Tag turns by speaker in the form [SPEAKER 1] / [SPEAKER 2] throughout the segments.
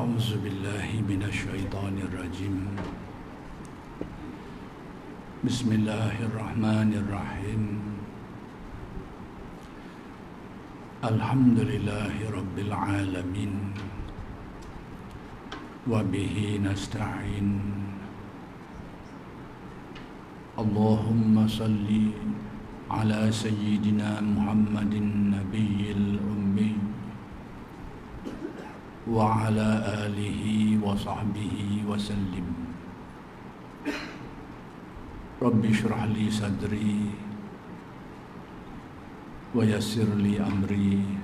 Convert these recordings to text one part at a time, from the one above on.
[SPEAKER 1] أعوذ بالله من الشيطان الرجيم. بسم الله الرحمن الرحيم. الحمد لله رب العالمين وبه نستعين. اللهم صل على سيدنا محمد النبي الأمي وعلى آله وصحبه وسلم. رب اشرح لي صدري ويسر لي أمري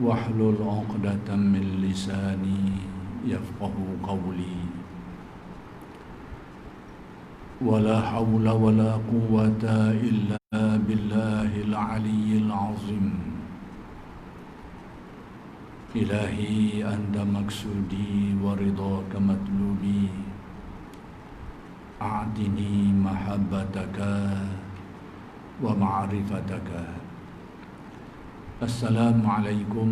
[SPEAKER 1] واحلل عقدة من لساني يفقه قولي. ولا حول ولا قوة إلا بالله العلي العظيم. إلهي أنت مقصودي ورضاك مطلوبي. أعطني محبتك ومعرفتك. السلام عليكم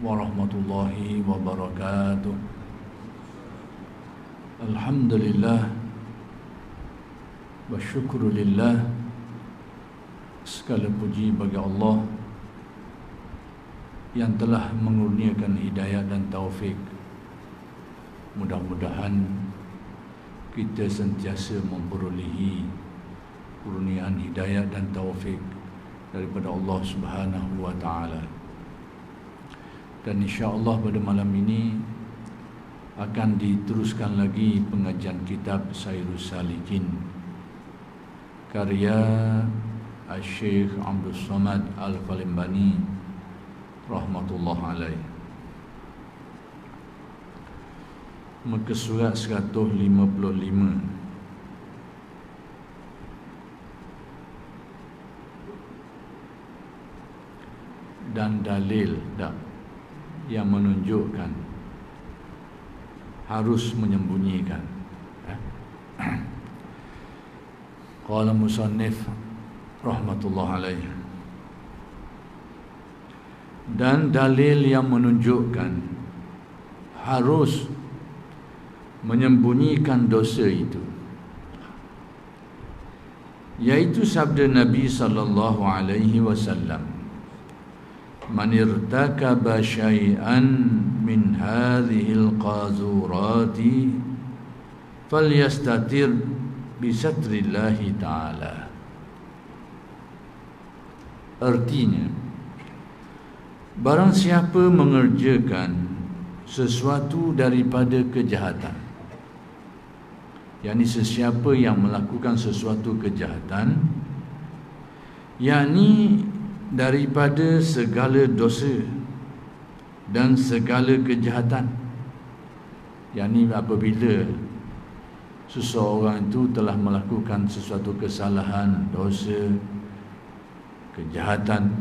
[SPEAKER 1] ورحمة الله وبركاته. الحمد لله wa syukru lillah. Segala puji bagi Allah yang telah mengurniakan hidayah dan taufik. Mudah-mudahan kita sentiasa memperolehi kurniaan hidayah dan taufik daripada Allah Subhanahu wa taala. Dan insya-Allah pada malam ini akan diteruskan lagi pengajian kitab Sairus Salikin karya Syekh Abdul Samad Al-Falimbani rahmatullah alaih. Muka surat 155. Dan dalil yang menunjukkan harus menyembunyikan. Qala musannif rahmatullah alaih. Dan dalil yang menunjukkan harus menyembunyikan dosa itu, yaitu sabda Nabi sallallahu alaihi wasallam, man irtakaba syai'an min hadhil qazurati falyastatir bisatrillahi ta'ala. Artinya, barang siapa mengerjakan sesuatu daripada kejahatan, yakni sesiapa yang melakukan sesuatu kejahatan, yakni daripada segala dosa dan segala kejahatan, yakni apabila seseorang itu telah melakukan sesuatu kesalahan, dosa, kejahatan,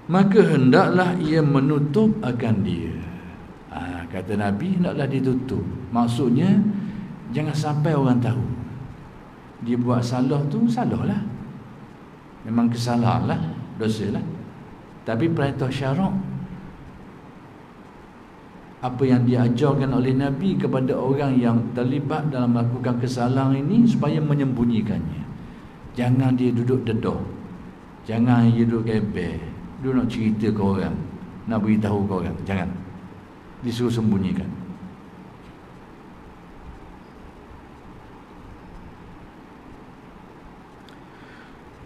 [SPEAKER 1] maka hendaklah ia menutup akan dia. Kata Nabi, hendaklah ditutup. Maksudnya jangan sampai orang tahu dia buat salah tu, salah lah, memang kesalahan lah, dosa lah. Tapi perintah syarak, apa yang diajarkan oleh Nabi kepada orang yang terlibat dalam melakukan kesalahan ini, supaya menyembunyikannya. Jangan dia duduk dedah, jangan dia duduk geber, dia nak cerita ke orang, nak beritahu ke orang, jangan. Disuruh sembunyikan.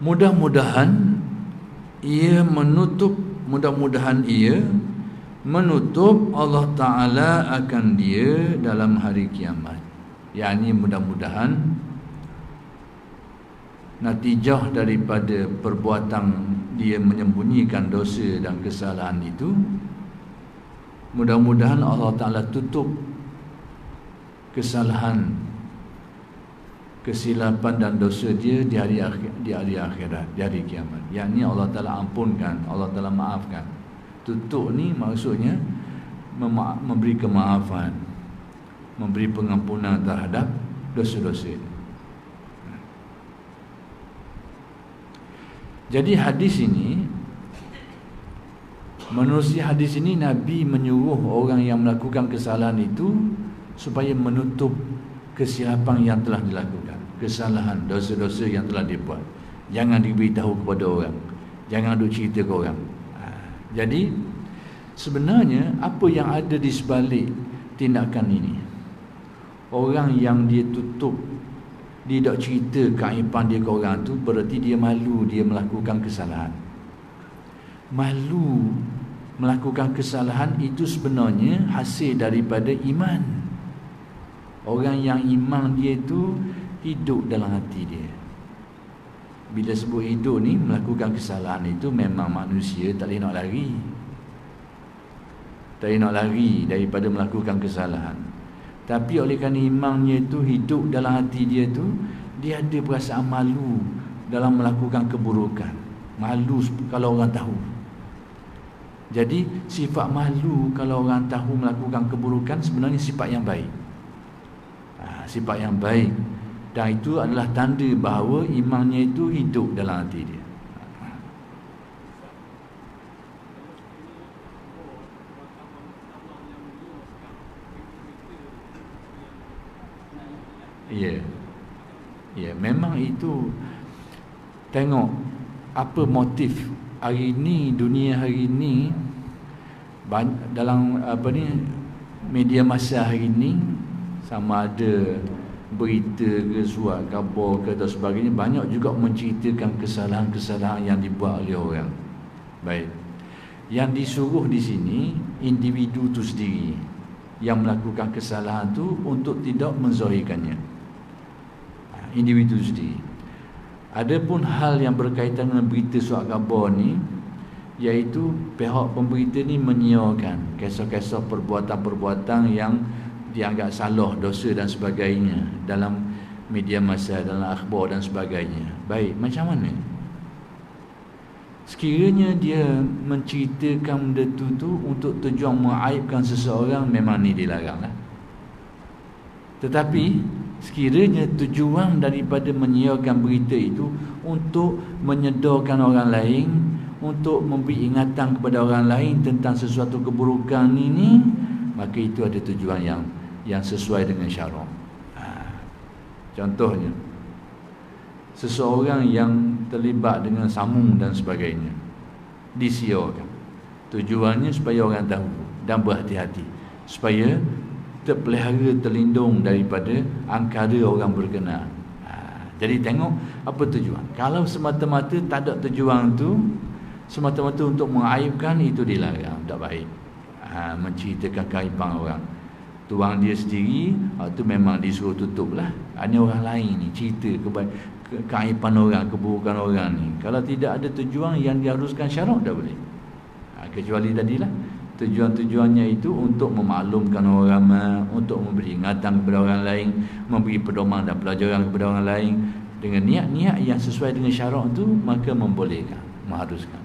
[SPEAKER 1] Mudah-mudahan ia menutup Allah Ta'ala akan dia dalam hari kiamat. Yakni mudah-mudahan natijah daripada perbuatan dia menyembunyikan dosa dan kesalahan itu, mudah-mudahan Allah Ta'ala tutup kesalahan, kesilapan dan dosa dia di hari akhirat, di hari kiamat. Yakni Allah Ta'ala ampunkan, Allah Ta'ala maafkan. Tutup ni maksudnya memberi kemaafan, memberi pengampunan terhadap dosa-dosa. Jadi hadis ini Menerusi hadis ini, Nabi menyuruh orang yang melakukan kesalahan itu supaya menutup kesilapan yang telah dilakukan, kesalahan, dosa-dosa yang telah dibuat. Jangan diberitahu kepada orang, jangan duk cerita ke orang. Jadi sebenarnya apa yang ada di sebalik tindakan ini, orang yang dia tutup, dia tak cerita keaiban dia ke orang tu, berarti dia malu dia melakukan kesalahan. Malu melakukan kesalahan itu sebenarnya hasil daripada iman. Orang yang iman dia itu hidup dalam hati dia. Bila sebut hidup ni, melakukan kesalahan itu memang manusia tak boleh nak lari. Tak boleh nak lari daripada melakukan kesalahan. Tapi oleh kerana imannya itu hidup dalam hati dia tu, dia ada perasaan malu dalam melakukan keburukan. Malu kalau orang tahu. Jadi sifat malu kalau orang tahu melakukan keburukan sebenarnya sifat yang baik. Sifat yang baik. Dan itu adalah tanda bahawa imannya itu hidup dalam hati dia. Ya, memang itu. Tengok apa motif hari ini, dunia hari ini, dalam media masa hari ini, sama ada berita ke, surat khabar ke atau sebagainya, banyak juga menceritakan kesalahan-kesalahan yang dibuat oleh orang. Baik, yang disuruh di sini individu tu sendiri yang melakukan kesalahan tu untuk tidak menzahirkannya. Individu sendiri. Adapun hal yang berkaitan dengan berita surat khabar ni, iaitu pihak pemberita ni menyiarkan kisah-kisah perbuatan-perbuatan yang dianggap salah, dosa dan sebagainya dalam media masa, dalam akhbar dan sebagainya. Baik, macam mana? Sekiranya dia menceritakan benda tu untuk tujuan mengaibkan seseorang, memang ni dilaranglah. Tetapi sekiranya tujuan daripada menyiarkan berita itu untuk menyedarkan orang lain, untuk memberi ingatan kepada orang lain tentang sesuatu keburukan ini, maka itu ada tujuan yang sesuai dengan syarak. Contohnya, seseorang yang terlibat dengan samung dan sebagainya disiarkan, tujuannya supaya orang tahu dan berhati-hati, supaya terpelihara, terlindung daripada angkara orang berkenaan. Jadi tengok apa tujuan. Kalau semata-mata tak ada tujuan tu, semata-mata untuk mengaibkan, itu dilarang, tak baik. Menceritakan keaiban orang, tuang dia sendiri, itu memang disuruh tutuplah. Hanya orang lain ni cerita keaiban orang, keburukan orang ni. Kalau tidak ada tujuan yang diharuskan syarak, tak boleh. Kecuali tadilah tujuan-tujuannya itu untuk memaklumkan orang ramai, untuk memberi ingatan kepada orang lain, memberi pedoman dan pelajaran kepada orang lain dengan niat-niat yang sesuai dengan syarak itu, maka membolehkan, mengharuskan.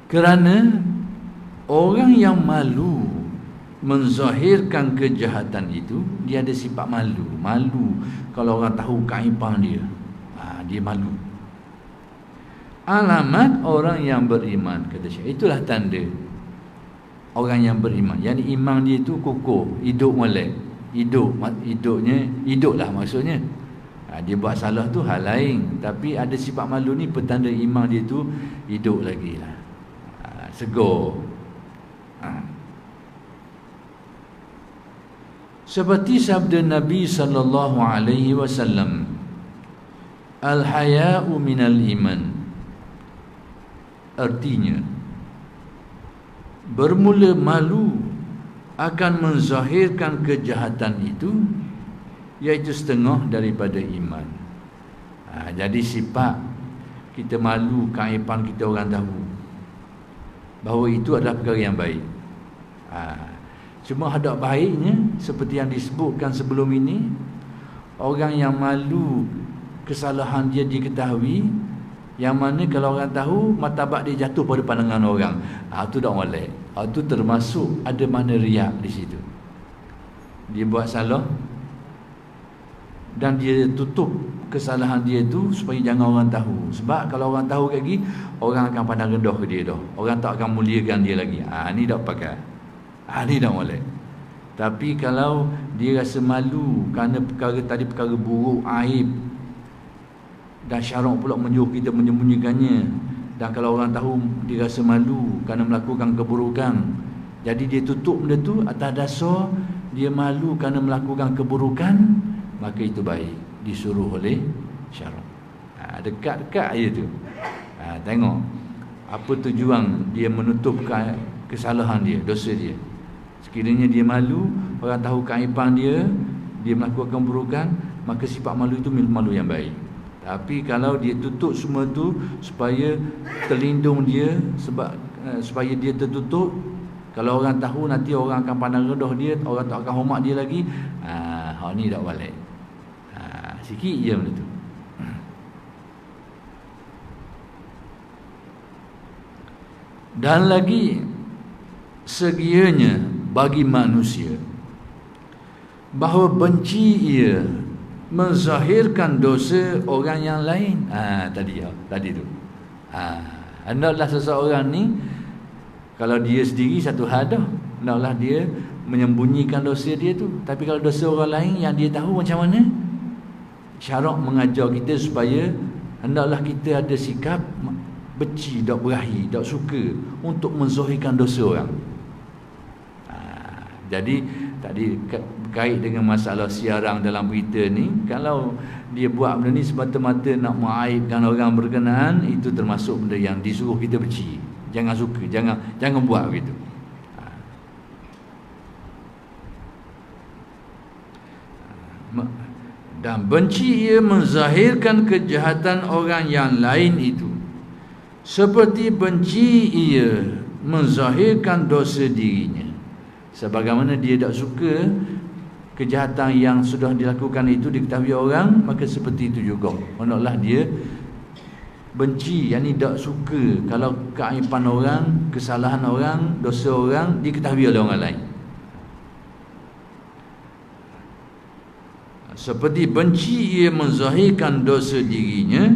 [SPEAKER 1] Kerana orang yang malu menzahirkan kejahatan itu, dia ada sifat malu. Malu kalau orang tahu keaiban dia. Dia malu. Alamat orang yang beriman, kata Syekh. Itulah tanda orang yang beriman. Yang iman dia itu kukuh, hidup molek. Hiduplah maksudnya. Dia buat salah tu hal lain, tapi ada sifat malu ni petanda iman dia tu hidup lagi lah. Segar. Seperti sabda Nabi sallallahu alaihi wasallam, al-haya'u minal iman. Artinya, bermula malu akan menzahirkan kejahatan itu, iaitu setengah daripada iman. Jadi sifat kita malu keaiban kita orang tahu, bahawa itu adalah perkara yang baik. Cuma hadap baiknya, seperti yang disebutkan sebelum ini, orang yang malu kesalahan dia diketahui, yang mana kalau orang tahu, martabat dia jatuh pada pandangan orang. Itu tak boleh. Itu termasuk ada mana riak di situ. Dia buat salah, dan dia tutup kesalahan dia tu supaya jangan orang tahu. Sebab kalau orang tahu lagi, orang akan pandang rendah ke dia dah. Orang tak akan muliakan dia lagi. Ni tak pakai. Ni tak boleh. Tapi kalau dia rasa malu kerana perkara tadi perkara buruk, aib, dan syarak pula menyuruh kita menyembunyikannya, dan kalau orang tahu dia rasa malu kerana melakukan keburukan, jadi dia tutup benda tu atas dasar dia malu kerana melakukan keburukan, maka itu baik, disuruh oleh syarak. Dekat-dekat je tu. Tengok apa tujuan dia menutup kesalahan dia, dosa dia. Sekiranya dia malu, orang tahu keaiban dia, dia melakukan keburukan, maka sifat malu itu malu yang baik. Tapi kalau dia tutup semua tu supaya terlindung dia, supaya dia tertutup, kalau orang tahu nanti orang akan pandang rendah dia, orang tak akan hormat dia lagi, ni tak balik. Sikit je benda tu. Dan lagi segianya bagi manusia bahawa benci ia menzahirkan dosa orang yang lain. Tadi tu. Hendaklah seseorang ni, kalau dia sendiri satu hal dah, hendaklah dia menyembunyikan dosa dia tu. Tapi kalau dosa orang lain yang dia tahu macam mana, syarak mengajar kita supaya hendaklah kita ada sikap benci, tak berahi, tak suka untuk menzahirkan dosa orang. Jadi tadi berkait dengan masalah siarang dalam berita ni, kalau dia buat benda ni semata-mata nak mengaibkan orang berkenaan, itu termasuk benda yang disuruh kita benci. Jangan suka, jangan buat begitu. Dan benci ia menzahirkan kejahatan orang yang lain itu, seperti benci ia menzahirkan dosa dirinya. Sebagaimana dia tak suka kejahatan yang sudah dilakukan itu diketahui orang, maka seperti itu juga hendaklah dia benci, yakni tak suka kalau keaiban orang, kesalahan orang, dosa orang diketahui oleh orang lain. Seperti benci ia menzahirkan dosa dirinya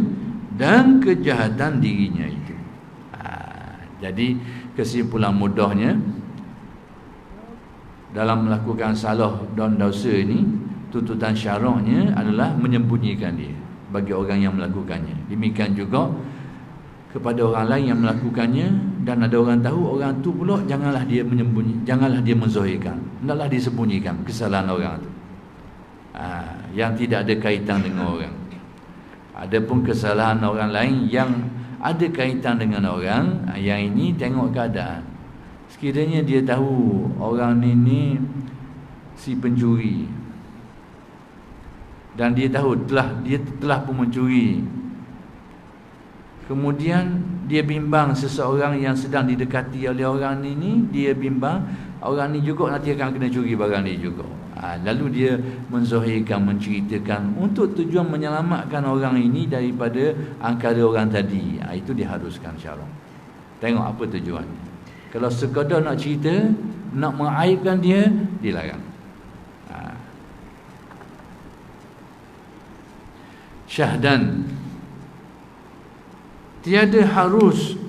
[SPEAKER 1] dan kejahatan dirinya itu. Jadi kesimpulan mudahnya, dalam melakukan salah dan dosa ini, tuntutan syaraknya adalah menyembunyikan dia bagi orang yang melakukannya. Demikian juga kepada orang lain yang melakukannya, dan ada orang tahu, orang tu pula janganlah dia menyembunyi, janganlah dia menzahirkan, hendaklah disembunyikan kesalahan orang tu. Yang tidak ada kaitan dengan orang. Adapun kesalahan orang lain yang ada kaitan dengan orang, yang ini tengok keadaan. Sekiranya dia tahu orang ni si pencuri, dan dia tahu dia telah pun mencuri, kemudian dia bimbang seseorang yang sedang didekati oleh orang ni, dia bimbang orang ni juga nanti akan kena curi barang dia juga. Lalu dia menzahirkan, menceritakan untuk tujuan menyelamatkan orang ini daripada angkara orang tadi. Itu diharuskan syarak. Tengok apa tujuannya. Kalau sekadar nak cerita, nak mengaibkan dia, dilarang. Syahdan, tiada harus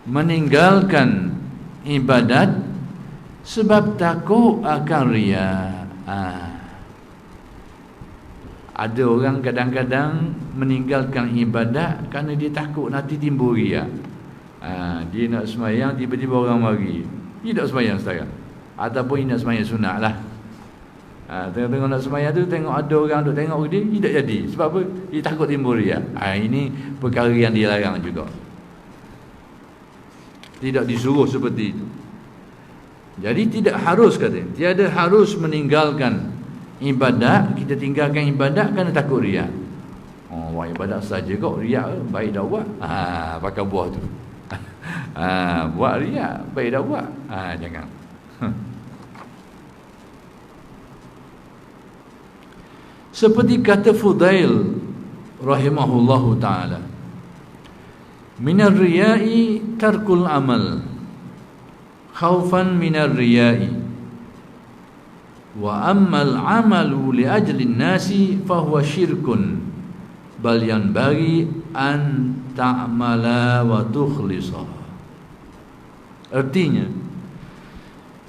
[SPEAKER 1] meninggalkan ibadat sebab takut akan riya. Ada orang kadang-kadang meninggalkan ibadat kerana dia takut nanti timbul riya. Dia nak semayang, tiba-tiba orang mari, dia tak semayang sekarang, ataupun dia nak semayang sunat lah. Tengok-tengok nak semayang tu, tengok ada orang duk tengok dia, dia tak jadi. Sebab apa? Dia takut timbul riya. Ini perkara yang dilarang juga. Tidak disuruh seperti itu. Jadi tidak harus, kata, tiada harus meninggalkan ibadat. Kita tinggalkan ibadat kerana takut riya. Buat ibadat saja kok, riya baik dah buat. Pakai buah tu. Buat riya baik dah buat. Jangan. Seperti kata Fudail rahimahullahu ta'ala, minar riya'i tarkul amal khaufan minar riya'i. Wa ammal amalu li ajlin nasi fahuwa syirkun bal yanbaghi an ta'mala wa tukhlisa. Artinya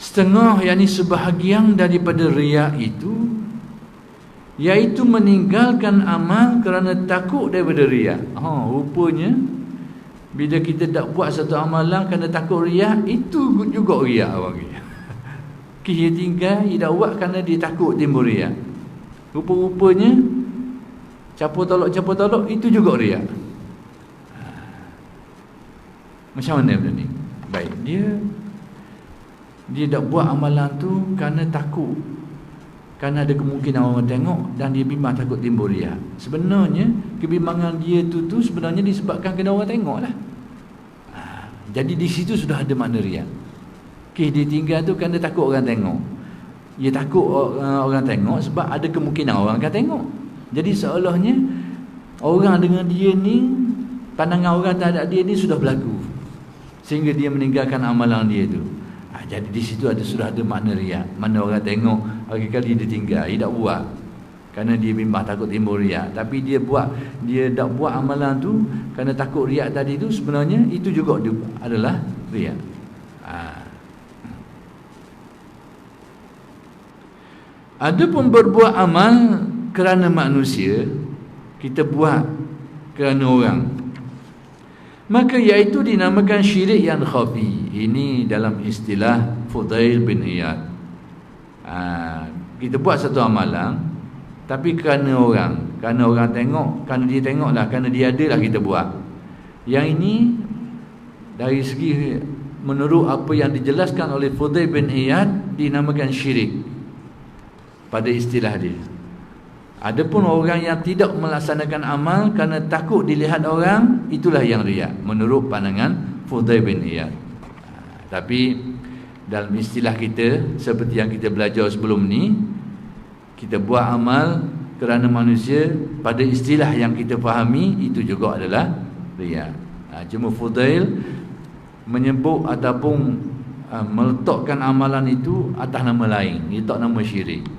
[SPEAKER 1] setengah, yakni sebahagian daripada riya itu, iaitu meninggalkan amal kerana takut daripada riya. Rupanya bila kita tak buat satu amalan kerana takut riya, itu juga riya orang dia. Dia tinggal, dia tak buat kerana dia takut timbul riya. Rupa-rupanya capur tolok itu juga riya. Macam mana benda ni? Baik, dia tak buat amalan tu kerana takut, kerana ada kemungkinan orang tengok, dan dia bimbang takut timbul riya. Sebenarnya kebimbangan dia tu sebenarnya disebabkan kerana orang tengok lah. Jadi di situ sudah ada makna riya. Dia tinggal tu kerana takut orang tengok. Dia takut orang tengok sebab ada kemungkinan orang akan tengok. Jadi seolahnya orang dengan dia ni, pandangan orang terhadap dia ni sudah berlaku, sehingga dia meninggalkan amalan dia tu. Jadi di situ sudah ada makna riya. Mana orang tengok, hari-kali dia tinggal, dia tak buat kerana dia bimbang takut timbul riya. Tapi dia tak buat amalan tu kerana takut riya tadi tu, sebenarnya itu juga adalah riya. Adapun berbuat amal kerana manusia, kita buat kerana orang, maka iaitu dinamakan syirik yang khafi. Ini dalam istilah Fudail bin Iyad. Kita buat satu amalan tapi kerana orang tengok, kerana dia tengoklah, kerana dia adalah kita buat. Yang ini dari segi menurut apa yang dijelaskan oleh Fudail bin Iyad, dinamakan syirik pada istilah dia. Adapun orang yang tidak melaksanakan amal kerana takut dilihat orang, itulah yang riya menurut pandangan Fudail bin Iyad. Tapi dalam istilah kita, seperti yang kita belajar sebelum ni, kita buat amal kerana manusia, pada istilah yang kita fahami, itu juga adalah riya. Cuma Fudail menyebut ataupun meletakkan amalan itu atas nama lain, letak nama syirik.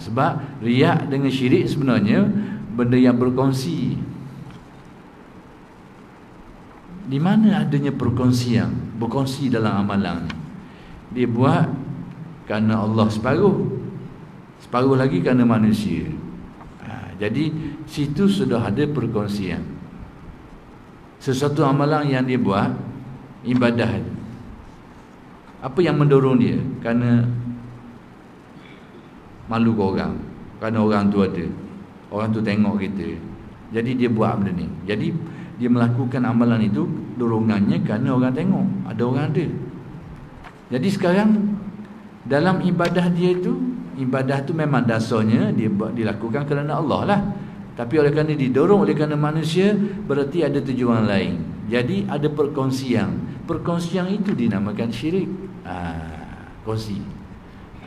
[SPEAKER 1] Sebab riak dengan syirik sebenarnya benda yang berkongsi. Di mana adanya berkongsi dalam amalan ni? Dia buat kerana Allah separuh lagi kerana manusia. Jadi situ sudah ada perkongsian. Sesuatu amalan yang dia buat, ibadah, apa yang mendorong dia? Kerana malu ke orang, kerana orang tu ada, orang tu tengok kita, jadi dia buat benda ni. Jadi dia melakukan amalan itu dorongannya kerana orang tengok, ada orang ada. Jadi sekarang dalam ibadah dia tu, ibadah tu memang dasarnya dia dilakukan kerana Allah lah, tapi oleh kerana didorong oleh kerana manusia, berarti ada tujuan lain. Jadi ada perkongsian itu dinamakan syirik. Kongsi.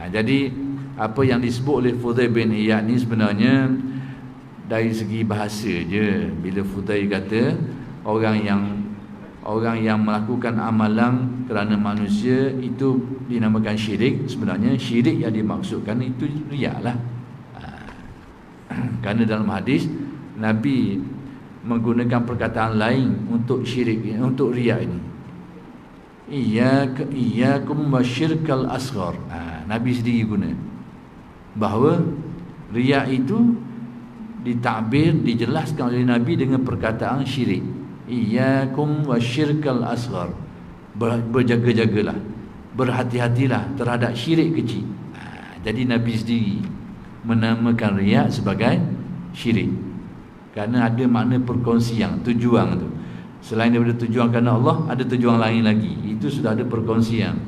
[SPEAKER 1] Jadi apa yang disebut oleh Fudail bin Iyad ni sebenarnya dari segi bahasa je. Bila Fudail kata orang yang melakukan amalan kerana manusia itu dinamakan syirik, sebenarnya syirik yang dimaksudkan itu riya lah. Kerana dalam hadis Nabi menggunakan perkataan lain untuk syirik, untuk riya ini. Iyyakum wasyirkal asghar. Nabi sendiri guna bahawa riya itu ditakbir, dijelaskan oleh Nabi dengan perkataan syirik. Iyyakum wasyirkal asghar. Berjaga-jagalah, berhati-hatilah terhadap syirik kecil. Jadi Nabi sendiri menamakan riya sebagai syirik kerana ada makna perkongsian, tujuan tu. Selain daripada tujuan kerana Allah, ada tujuan lain lagi. Itu sudah ada perkongsian.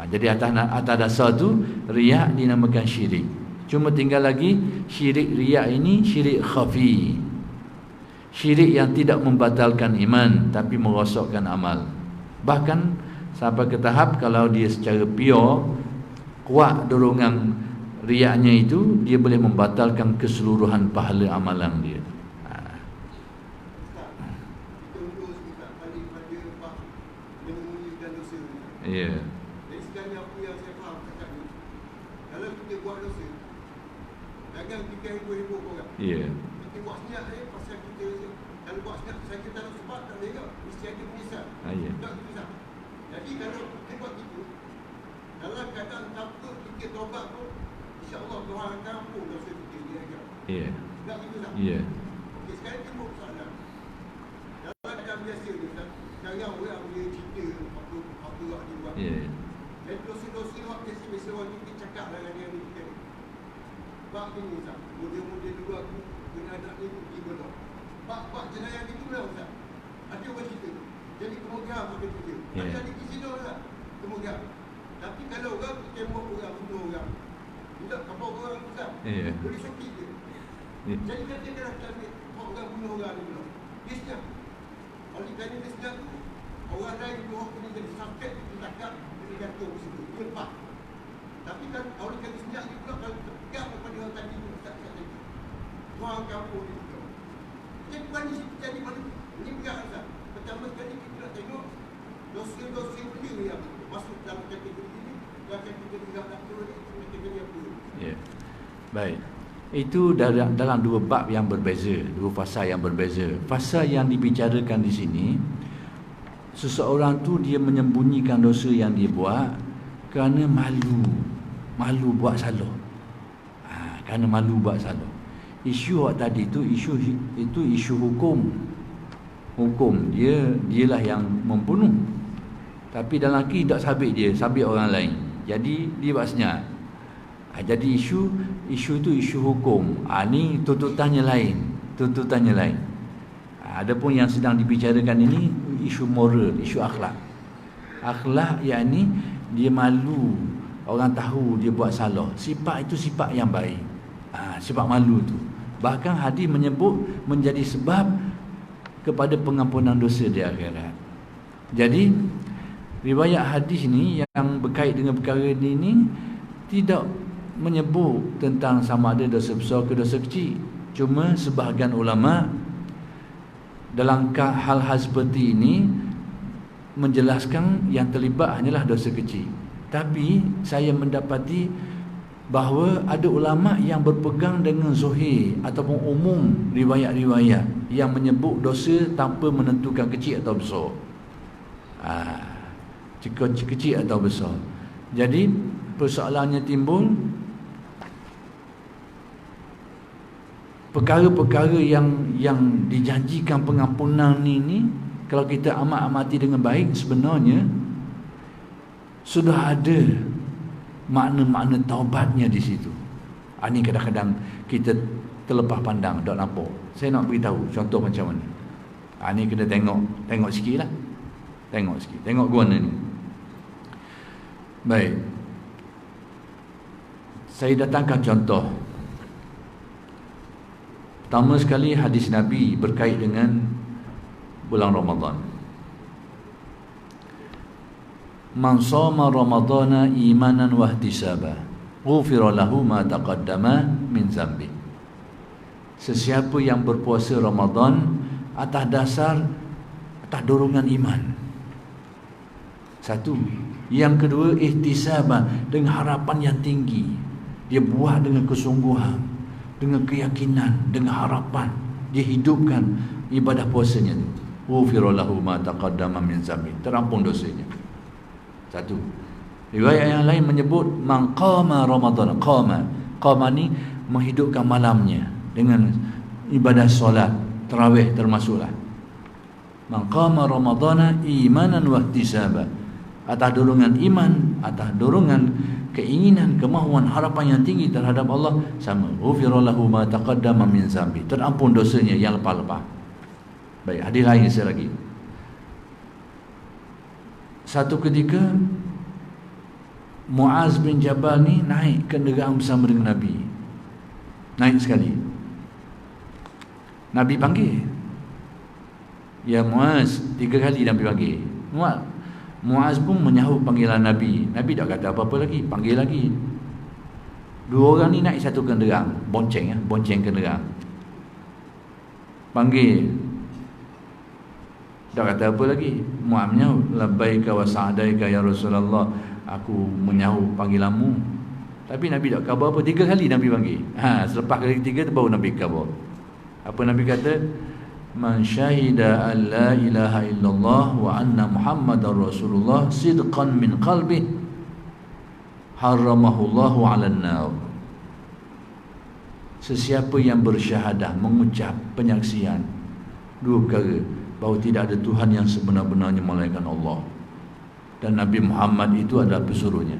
[SPEAKER 1] Jadi atas dasar tu riya dinamakan syirik. Cuma tinggal lagi syirik riya ini syirik khafi. Syirik yang tidak membatalkan iman tapi merosakkan amal. Bahkan sampai ke tahap kalau dia secara pure, kuat dorongan riyanya itu, dia boleh membatalkan keseluruhan pahala amalan dia. Ya.
[SPEAKER 2] Dari sekali apa yang saya faham cakap ni, buat dosa, jangan fikir hibur-hibur orang.
[SPEAKER 1] Ya.
[SPEAKER 2] Kita buat senyap pasal kita, kalau buat senyap saya kita tak sebab tak boleh tak, mesti ada menyesal.
[SPEAKER 1] Ya.
[SPEAKER 2] Tak menyesal. Jadi kalau kita buat itu, dalam keadaan tanpa fikir taubat pun, insya-Allah Tuhan akan ampun dosa kita dia akan.
[SPEAKER 1] Ya.
[SPEAKER 2] Tak gitu tak?
[SPEAKER 1] Ya.
[SPEAKER 2] Okey, sekarang timbul soalan. Dalam keadaan biasa ni, sekarang orang boleh cerita apa yang dia buat.
[SPEAKER 1] Ya.
[SPEAKER 2] Dan dosa-dosa yang biasa-biasa orang kita cakap dengan dia ni kita. Bak ni Ustaz, model-model dulu aku kena anak ni pergi belah. Bak jenayah itu lah Ustaz. Ada orang cerita. Jadi kemudian makin kerja. Ada di sini lah. Kemudian. Tapi kalau orang tembak orang, bunuh orang. Tidak kapal orang Ustaz. Boleh sakit dia. Jadi kata dia nak ambil orang bunuh orang ni belah. Dia senyap. Oleh kerana dia senyap tu, orang lain dua orang kena jadi sakit, dia cakap, dia gantung di situ. Dia lepas. Tapi kan oleh kerana senyap ni pula, kalau terpegang kepada orang tadi tu, Ustaz tadi. Tuang kampung ni juga. Jadi bukan di situ jadi mana. Ini berat Ustaz. Pertama sekali kita nak tengok dosa-dosa benda yang masuk dalam kategori ini, dalam kategori yang tak perlu ni, kategori apa.
[SPEAKER 1] Ya. Baik. Itu dalam dua bab yang berbeza, dua fasa yang berbeza. Fasa yang dibicarakan di sini, seseorang tu dia menyembunyikan dosa yang dia buat kerana malu buat salah. Kerana malu buat salah. Isu awak tadi tu isu hukum. Hukum dialah yang membunuh. Tapi dalam lelaki tak sabit dia, sabit orang lain. Jadi dia buat senyap. Jadi isu tu isu hukum. Ni tuntutannya lain. Adapun yang sedang dibicarakan ini isu moral, isu akhlak. Akhlak yakni dia malu, orang tahu dia buat salah. Sifat itu sifat yang baik. Sifat malu tu. Bahkan hadis menyebut menjadi sebab kepada pengampunan dosa di akhirat. Jadi riwayat hadis ni yang berkait dengan perkara ini tidak menyebut tentang sama ada dosa besar ke dosa kecil. Cuma sebahagian ulama dalam hal-hal seperti ini menjelaskan yang terlibat hanyalah dosa kecil. Tapi saya mendapati bahawa ada ulama yang berpegang dengan zuhir ataupun umum riwayat-riwayat yang menyebut dosa tanpa menentukan kecil atau besar. Kecil atau besar. Jadi persoalannya timbul, perkara-perkara yang dijanjikan pengampunan ini, kalau kita amat-amati dengan baik, sebenarnya sudah ada makna-makna taubatnya di situ. Ini kadang-kadang kita terlepas pandang, tak nampak. Saya nak beritahu contoh macam mana. Ini kena tengok sikit lah. Tengok guna ni. Baik. Saya datangkan contoh. Pertama sekali hadis Nabi berkait dengan bulan Ramadan. Man shoma ramadana imanan wa ihtisaba, ghufira lahu ma taqaddama min zambi. Sesiapa yang berpuasa Ramadan atas dorongan iman. Satu. Yang kedua, ihtisaban, dengan harapan yang tinggi. Dia buat dengan kesungguhan, dengan keyakinan, dengan harapan. Dia hidupkan ibadah puasanya. Ghufira lahu ma taqaddama min zambi. Terampung dosanya. Satu. Riwayat yang lain menyebut man qama Ramadan. Qama ni menghidupkan malamnya dengan ibadah solat, tarawih termasuklah. Man qama Ramadana imanan wa ihtisaba. Atas dorongan iman, atas dorongan keinginan, kemahuan, harapan yang tinggi terhadap Allah, sama. Ghufira lahu ma taqaddama min zambi. Terampun dosanya yang lepas-lepas. Baik, hadis lain saya lagi. Satu ketika Muaz bin Jabal ni naik kenderaan bersama dengan Nabi. Naik sekali. Nabi panggil, ya Muaz, 3 kali Nabi panggil. Muaz pun menyahut panggilan Nabi. Nabi tak kata apa-apa lagi, panggil lagi. 2 orang ni naik satu kenderaan, bonceng kenderaan. Panggil, tak kata apa lagi. Muaz menyahut, labbaika wa sa'daika ya Rasulullah, aku menyahut panggilanmu. Tapi Nabi tak khabar apa, 3 kali Nabi panggil. Selepas kali ketiga tu baru Nabi khabar. Apa Nabi kata? Man syahida an la ilaha illallah wa anna Muhammadar Rasulullah sidqan min qalbih haramahullahu 'alan nar. Sesiapa yang bersyahadah, mengucap penyaksian 2 perkara, bahawa tidak ada Tuhan yang sebenar-benarnya melainkan Allah, dan Nabi Muhammad itu adalah pesuruhnya.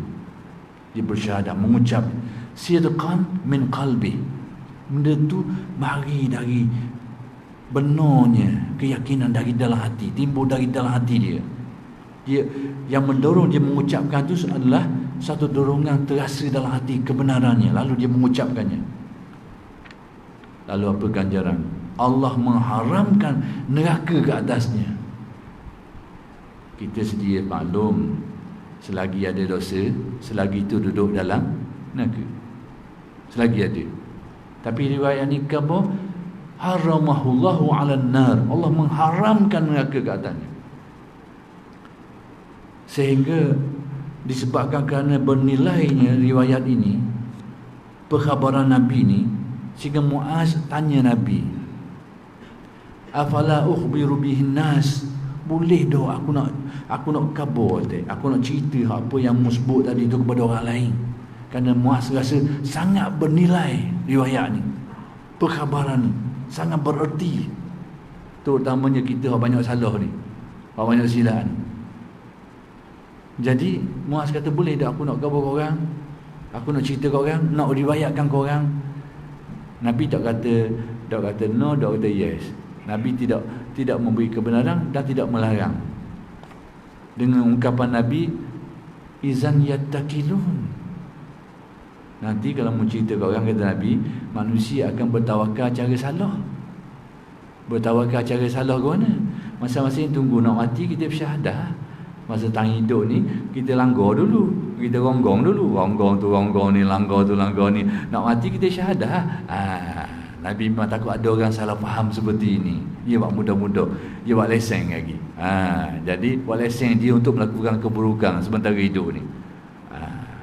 [SPEAKER 1] Dia bersyahadah, mengucap sidqan min qalbi. Benda tu mari dari benarnya keyakinan dari dalam hati, timbul dari dalam hati dia. Dia yang mendorong dia mengucapkan tu adalah satu dorongan terasa dalam hati kebenarannya, lalu dia mengucapkannya. Lalu apa ganjaran? Allah mengharamkan neraka ke atasnya. Kita sedia maklum, selagi ada dosa, selagi itu duduk dalam neraka, selagi ada. Tapi riwayat ni khabar haramahullahu 'alan nar, Allah mengharamkan neraka ke atasnya. Sehingga disebabkan kerana bernilainya riwayat ini, perkhabaran Nabi ni, sehingga Muaz tanya Nabi, afala ukhbiru bihin nas, boleh doh aku nak khabar, aku nak cerita apa yang mu sebut tadi tu kepada orang lain. Kerana Muaz rasa sangat bernilai riwayat ni, perkhabaran ni sangat bererti, terutamanya kita orang banyak salah ni, orang banyak silap ni. Jadi Muaz kata, boleh tak aku nak khabar korang, aku nak cerita korang, nak riwayatkan korang. Nabi tak kata no, tak kata yes. Nabi tidak memberi kebenaran dan tidak melarang. Dengan ungkapan Nabi, izan yattakilun. Nanti kalau mau cerita kat orang, kata Nabi, manusia akan bertawakal cara salah. Bertawakal cara salah ke mana? Masa-masa tunggu nak mati kita bersyahadah. Masa tang hidup ni kita langgar dulu, kita ronggong dulu, ronggong tu ronggong ni, langgar tu langgar ni. Nak mati kita syahadah. Nabi memang takut ada orang salah faham seperti ini. Dia buat mudah-mudah, dia buat lesen lagi. Jadi buat lesen dia untuk melakukan keburukan sementara hidup ni.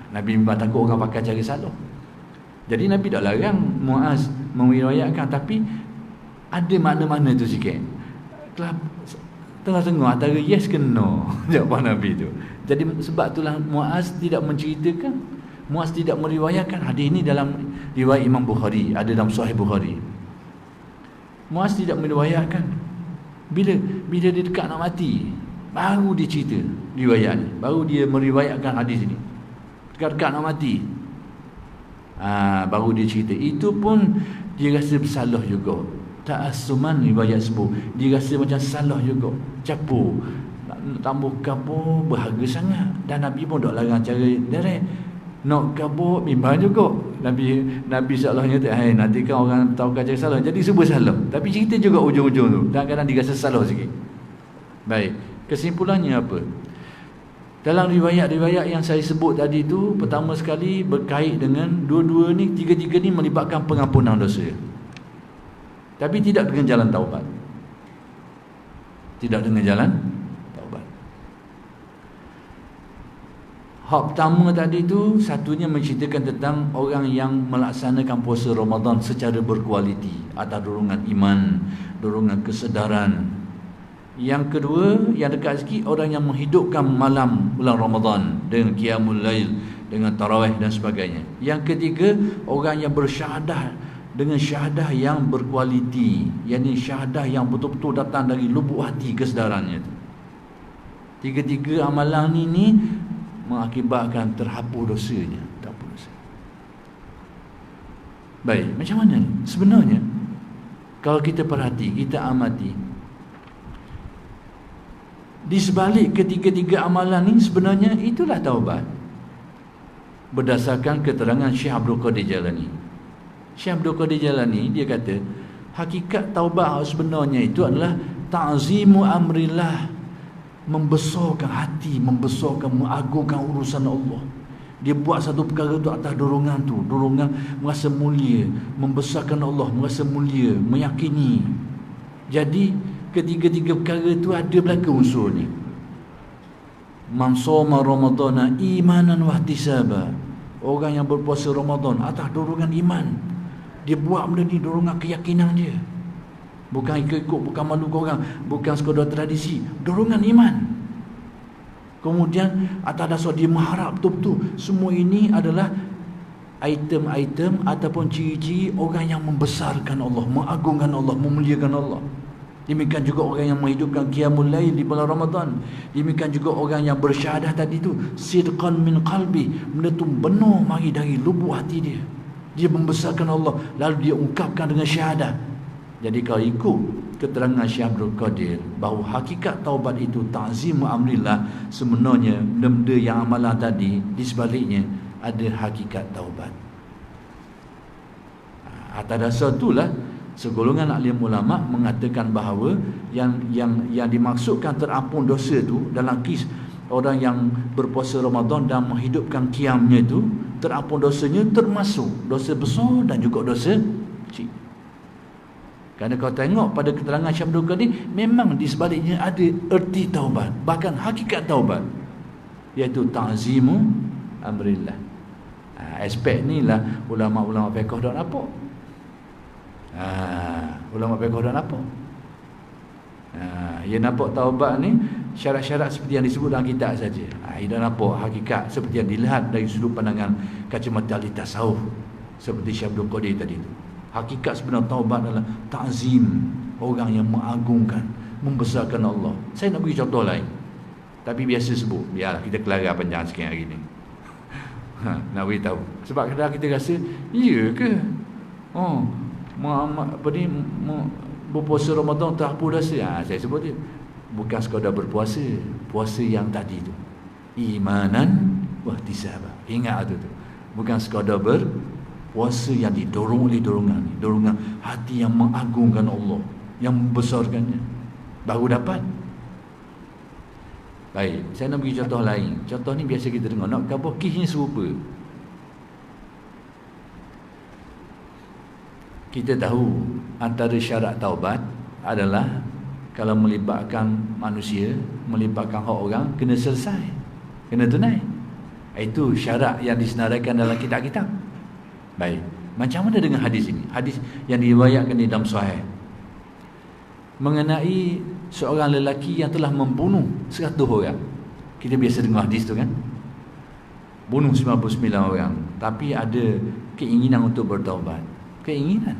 [SPEAKER 1] Nabi memang takut orang pakai cara salah. Jadi Nabi tak larang Muaz meriwayatkan, tapi ada makna-makna tu sikit. Tengah-tengah antara yes ke no jawapan Nabi tu. Jadi sebab itulah Muaz tidak menceritakan, Muaz tidak meriwayatkan hadis ini dalam riwayat Imam Bukhari, ada dalam Sahih Bukhari. Muaz tidak meriwayatkan. Bila dia dekat nak mati, baru dia cerita riwayat ni, baru dia meriwayatkan hadis ini. Dekat-dekat nak mati, baru dia cerita. Itu pun dia rasa bersalah juga. Ta'assuman riwayat sebut, dia rasa macam salah juga, capur, nak tambah kabur berharga sangat. Dan Nabi pun tak larang cara direct. Nak kabur bimbang juga. Nabi salahnya tu, nanti kan orang tahu cara salah, jadi sebut salah, tapi cerita juga ujung-ujung tu, kadang-kadang dia rasa salah sikit. Baik, kesimpulannya apa? Dalam riwayat-riwayat yang saya sebut tadi tu, pertama sekali berkait dengan dua-dua ni, tiga-tiga ni melibatkan pengampunan dosa, tapi tidak dengan jalan taubat. Tidak dengan jalan taubat. Hak pertama tadi tu, satunya menceritakan tentang orang yang melaksanakan puasa Ramadan secara berkualiti atas dorongan iman, dorongan kesedaran. Yang kedua, yang dekat sikit, orang yang menghidupkan malam bulan Ramadan dengan qiyamul lail, dengan tarawih dan sebagainya. Yang ketiga, orang yang bersyahadah dengan syahadah yang berkualiti, yakni syahadah yang betul-betul datang dari lubuk hati kesedarannya. Tiga-tiga amalan ini mengakibatkan terhapus dosanya. Baik, macam mana ni? Sebenarnya kalau kita perhati, kita amati, di sebalik ketiga-tiga amalan ini sebenarnya itulah taubat. Berdasarkan keterangan Syekh Abdul Qadir Jalani. Syekh Abdul Qadir Jalani dia kata, hakikat taubat sebenarnya itu adalah ta'zimu amrillah, membesarkan hati, membesarkan, mengagungkan urusan Allah. Dia buat satu perkara tu atas dorongan tu, dorongan merasa mulia, membesarkan Allah, merasa mulia, meyakini. Jadi ketiga-tiga perkara tu ada belaka unsurnya. Man shoma ramadana imanan wa ihtisaba, orang yang berpuasa Ramadan atas dorongan iman. Dia buat benda ni dorongan keyakinan dia. Bukan ikut-ikut, bukan malu korang, bukan sekadar tradisi, dorongan iman. Kemudian atas dasar dia mengharap betul-betul semua ini adalah item-item ataupun ciri-ciri orang yang membesarkan Allah, mengagungkan Allah, memuliakan Allah. Demikian juga orang yang menghidupkan qiyamul lail di bulan Ramadan. Demikian juga orang yang bersyahadah tadi tu, sidqan min qalbi, benda tu benar mari dari lubuk hati dia. Dia membesarkan Allah, lalu dia ungkapkan dengan syahadah. Jadi kalau ikut keterangan Syekh Abdul Qadir bahawa hakikat taubat itu ta'zimu amrillah, sebenarnya benda-benda yang amalan tadi di sebaliknya ada hakikat taubat. Atas dasar itulah segolongan alim ulama mengatakan bahawa yang dimaksudkan terampun dosa tu dalam kes orang yang berpuasa Ramadan dan menghidupkan qiyamnya itu, terampun dosanya termasuk dosa besar dan juga dosa kecil. Kerana kau tengok pada keterangan Syekh Abdul Qadir, memang di sebaliknya ada erti taubat, bahkan hakikat taubat, iaitu ta'zimu amrillah. Aspek ni lah ulama-ulama fiqh dah nampak. Ulama fiqh dah nampak. Dia nampak taubat ni syarat-syarat seperti yang disebut dalam kitab saja. Dia dah nampak hakikat seperti yang dilihat dari sudut pandangan kacamata ahli tasawuf seperti Syekh Abdul Qadir tadi tu. Hakikat sebenar taubat adalah ta'zim, orang yang mengagungkan, membesarkan Allah. Saya nak bagi contoh lain, tapi biasa sebut, biarlah kita kelara panjang sikit hari ni. Nak beritahu. Sebab kadang kita rasa, iya ke? Berpuasa Ramadan terhapus dosa. Saya sebut dia, bukan sekadar berpuasa, puasa yang tadi tu, imanan wahtisaba. Ingat tu. Bukan sekadar puasa yang didorong oleh dorongan hati yang mengagungkan Allah, yang membesarkannya, baru dapat. Baik, saya nak bagi contoh lain. Contoh ni biasa kita dengar, nak khabar kisahnya serupa. Kita tahu antara syarat taubat adalah kalau melibatkan manusia, melibatkan hak orang, kena selesai, kena tunai. Itu syarat yang disenaraikan dalam kitab-kitab. Baik, macam mana dengan hadis ini? Hadis yang diriwayatkan di dalam Sahih mengenai seorang lelaki yang telah membunuh 100 orang. Kita biasa dengar hadis tu kan, bunuh 99 orang, tapi ada keinginan untuk bertaubat. Keinginan.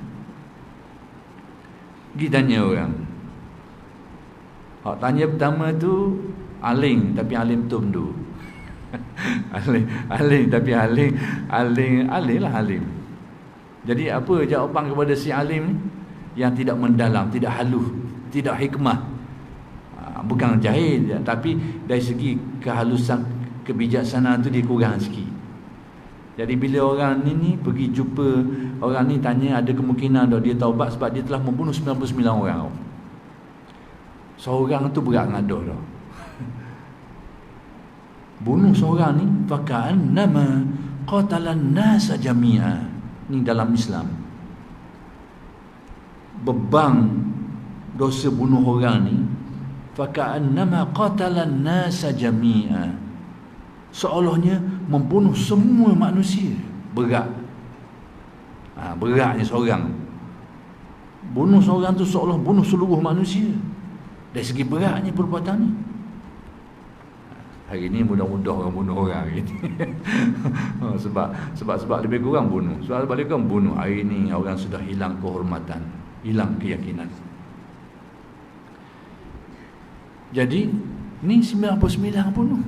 [SPEAKER 1] Pergi tanya orang. Hak tanya pertama tu aling, tapi alim tu mendu. aling tapi aling lah alim. Jadi apa jawapan kepada si alim ni? Yang tidak mendalam, tidak halus, tidak hikmah. Bukan jahil, tapi dari segi kehalusan, kebijaksanaan tu dia kurang sikit. Jadi bila orang ni pergi jumpa orang ni, tanya ada kemungkinan tak dia taubat sebab dia telah membunuh 99 orang. Seorang tu berat ngadah dah. Bunuh seorang ni faka'annama qatalan nasa jami'a. Ni dalam Islam, beban dosa bunuh orang ni faka'annama qatalan nasa jami'a, seolahnya membunuh semua manusia. Berat. Beratnya seorang bunuh seorang tu seolah bunuh seluruh manusia. Dari segi beratnya perbuatan ni. Hari ni mudah-mudah orang bunuh orang hari ni. sebab lebih kurang bunuh. Sebab lebih kurang bunuh. Hari ni orang sudah hilang kehormatan, hilang keyakinan. Jadi ni 99 bunuh.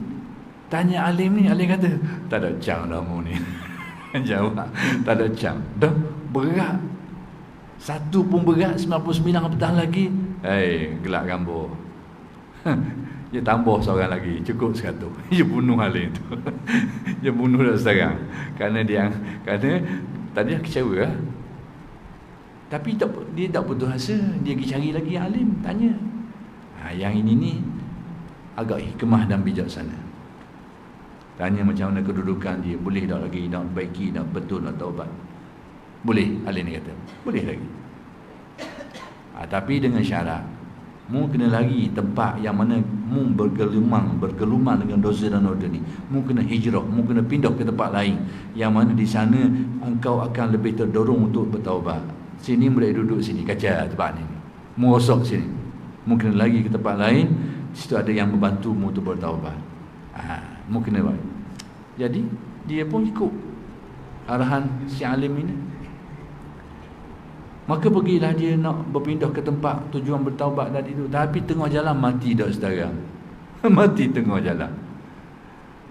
[SPEAKER 1] Tanya alim ni, alim kata tak ada cang dah mu ni. Jawab, tak ada cang. Dah berat. Satu pun berat, 99 apatah lagi. Gelak gambar. Dia tambah seorang lagi, cukup 100. Dia bunuh alim tu. Dia bunuh dah sekarang. Kerana tadi dia kecewa lah. Tapi dia tak putus asa. Dia pergi cari lagi alim, tanya. Yang ini ni agak hikmah dan bijaksana. Tanya macam mana kedudukan dia, boleh tak lagi nak baiki, nak betul, nak taubat. Boleh, alim ni kata boleh lagi. Tapi dengan syarat Mu kena lari tempat yang mana mu bergelumang dengan dosa dan noda ni. Mu kena hijrah, mu kena pindah ke tempat lain yang mana di sana engkau akan lebih terdorong untuk bertaubat. Sini boleh duduk sini, kacau tempat ni. Mu rosak sini. Mu kena lari ke tempat lain, situ ada yang membantu mu untuk bertaubat. Mu kena buat. Jadi dia pun ikut arahan si alim ini. Maka pergilah dia nak berpindah ke tempat tujuan bertaubat tadi tu. Tapi tengah jalan mati dah saudara. Mati tengah jalan.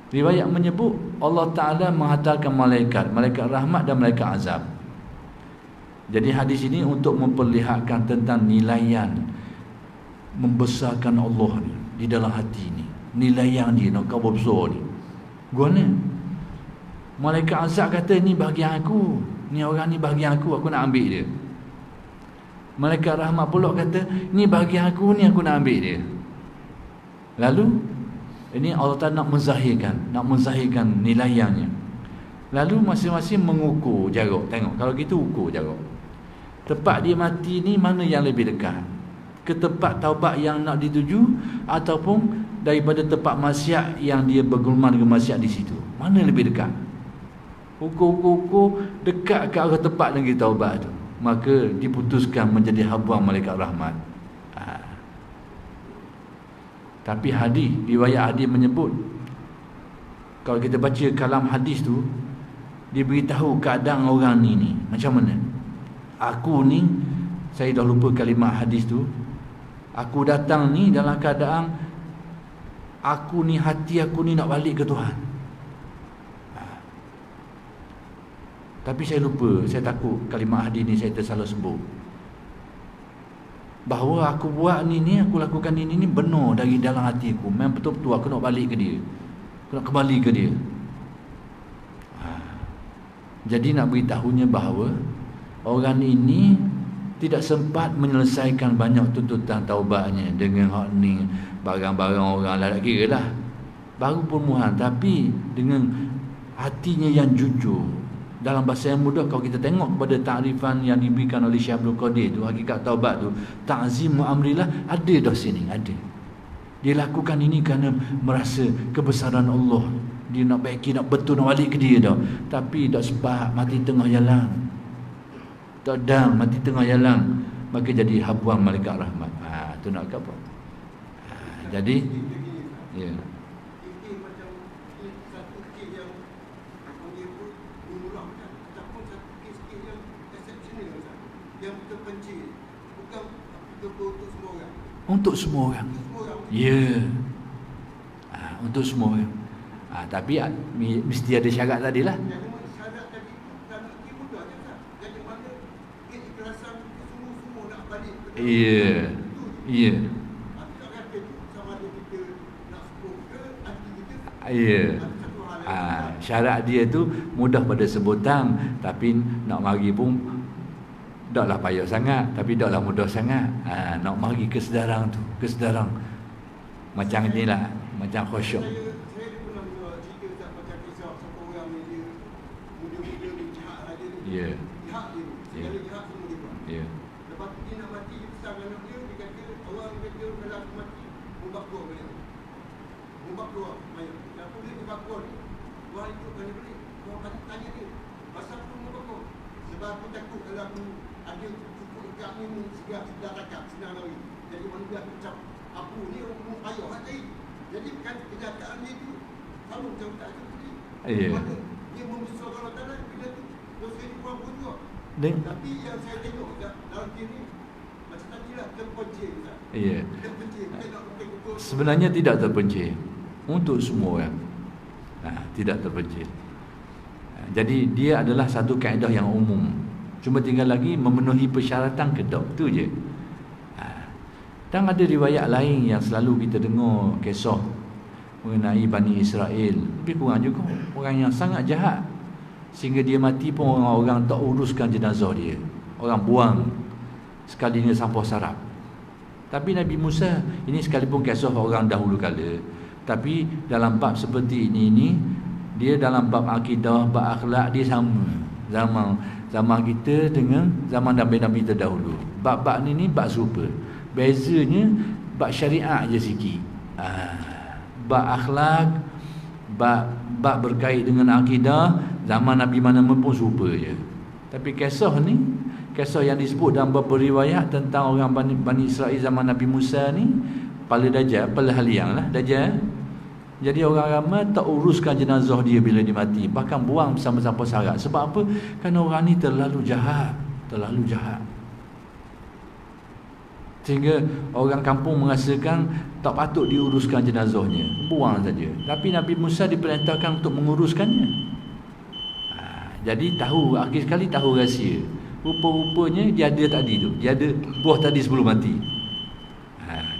[SPEAKER 1] Riwayat menyebut Allah Ta'ala menghantarkan malaikat rahmat dan malaikat azab. Jadi hadis ini untuk memperlihatkan tentang nilaian membesarkan Allah ni di dalam hati ni. Nilaian dia nak kau besar ni. Guna malaikat azab kata ni bahagian aku, ni orang ni bahagian aku nak ambil dia. Malaikat rahmat pula kata ni bahagian aku, ni aku nak ambil dia. Lalu ini Allah Ta'ala nak menzahirkan nilaiannya. Lalu masing-masing mengukur jarak. Tengok kalau gitu ukur jarak. Tempat dia mati ni mana yang lebih dekat? Ke tempat taubat yang nak dituju ataupun daripada tempat maksiat yang dia bergulman dengan maksiat di situ? Mana lebih dekat? Ukur dekat ke arah tempat yang kita taubat tu. Maka diputuskan menjadi habuan malaikat rahmat. Tapi hadis, riwayat hadis menyebut, kalau kita baca kalam hadis tu, dia beritahu keadaan orang ni macam mana. Aku ni, saya dah lupa kalimah hadis tu. Aku datang ni dalam keadaan aku ni, hati aku ni nak balik ke Tuhan. Tapi saya lupa, saya takut kalimah hadis ni saya tersalah sebut. Bahawa aku buat ni, aku lakukan ni benar dari dalam hati aku. Memang betul-betul aku nak balik ke dia. Aku nak kembali ke dia. Jadi nak beritahunya bahawa orang ini tidak sempat menyelesaikan banyak tuntutan taubatnya dengan hak ni, barang-barang orang lah, tak kira lah. Baru permulaan, tapi dengan hatinya yang jujur. Dalam bahasa yang mudah, kalau kita tengok kepada takrifan yang diberikan oleh Syekh Abdul Qadir tu, hakikat taubat tu, ta'zim wa amrillah, ada dah sini, ada. Dia lakukan ini kerana merasa kebesaran Allah. Dia nak baiki, nak betul, nak balik ke dia dah. Tapi tak sebab mati tengah jalan. Tak dang mati tengah jalan, maka jadi habuan malaikat rahmat. Tu nak apa? Jadi ya. Untuk semua orang. Ya. Untuk semua orang. Tapi mesti ada syarat tadilah.
[SPEAKER 2] Syarat tadi dan mudah je. Jadi mana keikhlasan semua nak balik.
[SPEAKER 1] Ya. Ya.
[SPEAKER 2] Sama ada kita nak sebut ke hati kita.
[SPEAKER 1] Ya. Syarat dia tu mudah pada sebutan, tapi nak mari pun taklah payah sangat, tapi taklah mudah sangat. Nak mari kesedaran tu, kesedaran macam inilah, macam khusyuk.
[SPEAKER 2] Saya pernah cerita macam kisah satu orang ni, dia muda-muda ni jahat lah dia ni.
[SPEAKER 1] Ya.
[SPEAKER 2] Jahat dia ni. Segala jahat semua dia buat.
[SPEAKER 1] Ya.
[SPEAKER 2] Lepas tu dia nak mati, dia pesan anak dia kata Allah kata kalau aku mati, mumbak keluar balik. Mumbak keluar mayat. Dan tu dia mumbak keluar ni, Tuhan itu kena balik. Tuhan tanya dia, pasal aku mumbak keluar? Sebab aku takut kalau aku ada cukup dekat ni segar takap senang lari. Jadi manusia aku ucap aku ni orang payah hati. Jadi kan kenyataan dia tu selalu macam tak ada bukti. Dia membesarkan Allah Ta'ala bila tu dosa dia kurang pun juga. Tapi yang saya tengok dalam dia ni macam tadilah terpencil.
[SPEAKER 1] Ya.
[SPEAKER 2] Terpencil.
[SPEAKER 1] Sebenarnya tidak terpencil untuk semua orang. Tidak terpencil. Jadi dia adalah satu kaedah yang umum. Cuma tinggal lagi memenuhi persyaratan ke tak, tu je. Dan ada riwayat lain yang selalu kita dengar kisah mengenai Bani Israel. Lebih kurang juga orang yang sangat jahat, sehingga dia mati pun orang-orang tak uruskan jenazah dia. Orang buang sekalinya sampah sarap. Tapi Nabi Musa, ini sekalipun kisah orang dahulu kala, tapi dalam bab seperti ini dia dalam bab akidah, bab akhlak, dia sama zaman kita dengan zaman Nabi-Nabi terdahulu. Bab-bab ni bab serupa. Bezanya bab syariat je sikit. Bab akhlak, bab berkait dengan akidah, zaman Nabi mana pun serupa je. Tapi kisah ni, kisah yang disebut dalam beberapa riwayat tentang orang Bani Israel zaman Nabi Musa ni, kepala Dajjal, kepala haliang lah Dajjal. Jadi orang ramai tak uruskan jenazah dia bila dia mati, bahkan buang bersama-sama sarat. Sebab apa? Kerana orang ni terlalu jahat. Sehingga orang kampung merasakan tak patut diuruskan jenazahnya, buang saja. Tapi Nabi Musa diperintahkan untuk menguruskannya. Jadi akhir sekali tahu rahsia. Rupa-rupanya dia ada tadi tu, dia ada buah tadi sebelum mati.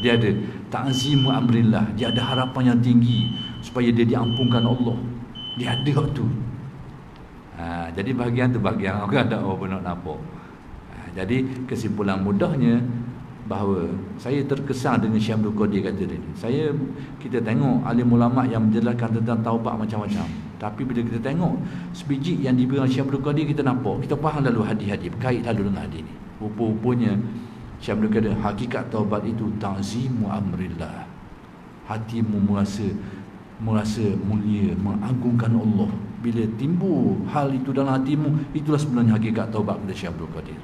[SPEAKER 1] Dia ada ta'zimu amrillah, dia ada harapan yang tinggi supaya dia diampunkan Allah. Dia ada waktu. Jadi bahagian tu bahagian orang tak apa nak nampak. Jadi kesimpulan mudahnya bahawa saya terkesan dengan Syekh Abdul Qadir kata tadi. Kita tengok alim ulama yang menjelaskan tentang taubat macam-macam. Tapi bila kita tengok sebiji yang diberi Syekh Abdul Qadir, kita nampak, kita faham lalu hadis-hadis berkait lalu dengan hadis ni. Rupa-rupanya Syekh Abdul Qadir, hakikat taubat itu ta'zimu amrillah. Hatimu merasa mulia, mengagungkan Allah. Bila timbul hal itu dalam hatimu, itulah sebenarnya hakikat taubat kepada Syekh Abdul Qadir.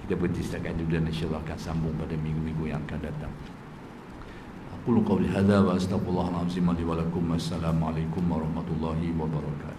[SPEAKER 1] Kita berhenti setakat itu dan insyaAllah akan sambung pada minggu-minggu yang akan datang. Aqulu qawli hadza wa astaghfirullahalazim li wa lakum. Assalamualaikum warahmatullahi wabarakatuh.